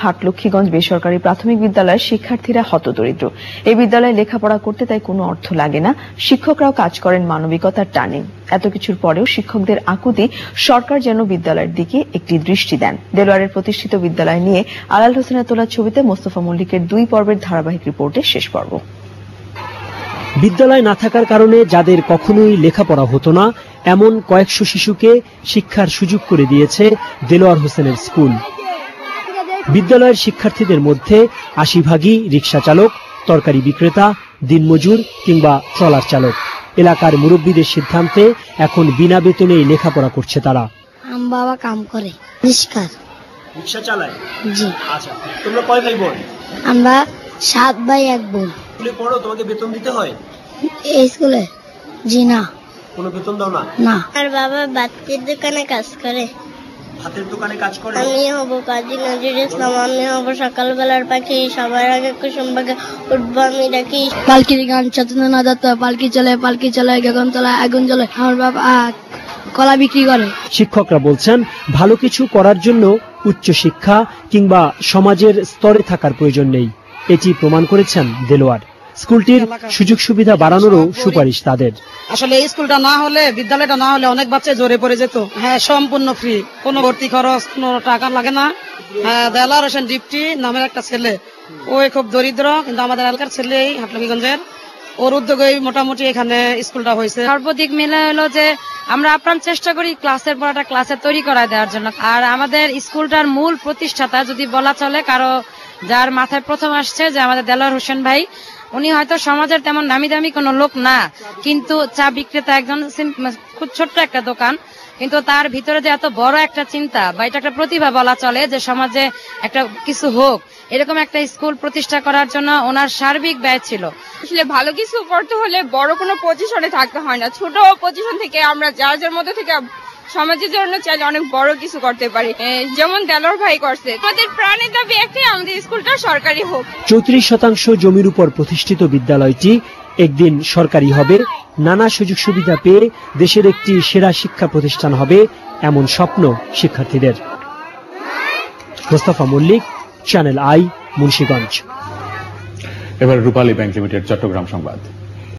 হাটলক্ষ্মীগঞ্জ বেসরকারি প্রাথমিক বিদ্যালয়ের শিক্ষার্থীরা হতদরিদ্র। এই বিদ্যালয়ে লেখাপড়া করতে তাই কোনো অর্থ লাগে না, শিক্ষকরাও কাজ করেন মানবিকতার টানে। এত কিছুর পরেও শিক্ষকদের আকুতি সরকার যেন বিদ্যালয়ের দিকে একটি দৃষ্টি দেন। দেলোয়ারের প্রতিষ্ঠিত বিদ্যালয় নিয়ে আলাল হোসেনের তোলা ছবিতে মোস্তফা মল্লিকের 2 পর্বের ধারাবাহিক রিপোর্টের শেষ পর্ব। বিদ্যালয় না থাকার কারণে যাদের কখনোই লেখাপড়া হতো না এমন কয়েকশো শিশুকে শিক্ষার সুযোগ করে দিয়েছে দেলোয়ার হোসেনের স্কুল। বিদ্যালয়ের শিক্ষার্থীদের মধ্যে 80% রিকশা চালক, তরকারি বিক্রেতা, দিনমজুর কিংবা ট্রলার চালক। এলাকার মুরব্বীদের সিদ্ধান্তে এখন বিনা বেতনেই লেখাপড়া করছে তারা। আমার বাবা কাম করে, রিকশা চালায়। জি। আচ্ছা, তোমরা কয় ভাই বোন? আমরা 7 ভাই 1 বোন। স্কুলে পড়ো, তোমাকে বেতন দিতে হয়? এই স্কুলে জি না, কোনো বেতন দাও না? না। আর বাবা ভাতের দোকানে কাজ করে। ভাতের দোকানে কাজ করে? আমি হব কাজী নজরুল ইসলাম, আমি হব সকালবেলার পাখি, সবার আগে কুসুম বাগে উঠবো আমি ডাকি। পালকির গান চেতনা না যাত, পালকি চলে গগন তলা আগুন জ্বলে। আমার বাবা কলা বিক্রি করে। শিক্ষকরা বলছেন ভালো কিছু করার জন্য উচ্চ শিক্ষা কিংবা সমাজের স্তরে থাকার প্রয়োজন নেই। এটি প্রমাণ করেছেন দেলোয়ার। স্কুলটির সুযোগ সুবিধা বাড়ানোরও সুপারিশ তাদের। আসলে এই স্কুলটা না হলে, বিদ্যালয়টা না হলে অনেক বাচ্চা জোরে পড়ে যেত। হ্যাঁ, সম্পূর্ণ ফ্রি, কোনো ভর্তি খরচ, কোনো টাকা লাগে না। হ্যাঁ, দেলোয়ার হোসেন ডিপটি নামের একটা ছেলে, ওই খুব দরিদ্র, কিন্তু আমাদের এলাকার ছেলে, হাটলক্ষ্মীগঞ্জের, ওর উদ্যোগে মোটামুটি এখানে স্কুলটা হয়েছে। সর্বদিক মিলে হলো যে আমরা আপ্রাণ চেষ্টা করি ক্লাসের পড়াটা ক্লাসে তৈরি করা দেওয়ার জন্য। আর আমাদের স্কুলটার মূল প্রতিষ্ঠাতা যদি বলা চলে, কারো যার মাথায় প্রথম আসছে যে আমাদের দেলোয়ার হোসেন ভাই। উনি হয়তো সমাজের তেমন নামি দামি কোনো লোক না, কিন্তু চা বিক্রেতা, একজন খুব ছোট্ট একটা দোকান, কিন্তু তার ভিতরে যে এত বড় একটা চিন্তা বা এটা একটা প্রতিভা বলা চলে যে সমাজে একটা কিছু হোক, এরকম একটা স্কুল প্রতিষ্ঠা করার জন্য ওনার সার্বিক ব্যয় ছিল। আসলে ভালো কিছু করতে হলে বড় কোনো পজিশনে থাকতে হয় না, ছোট পজিশন থেকে আমরা যার মধ্যে থেকে সমাজের জন্য চাইলে অনেক বড় কিছু করতে পারি, যেমন দেলোয়ার ভাই করছে। আমাদের প্রাণের দাবি একটাই, আমাদের স্কুলটা সরকারি হোক। 34% জমির উপর প্রতিষ্ঠিত বিদ্যালয়টি একদিন সরকারি হবে, নানা সুযোগ সুবিধা পেয়ে দেশের একটি সেরা শিক্ষা প্রতিষ্ঠান হবে, এমন স্বপ্ন শিক্ষার্থীদের। Mostafa Mallik, channel I, Munshiganj. এবার রূপালী ব্যাংক লিমিটেড চট্টগ্রাম সংবাদ।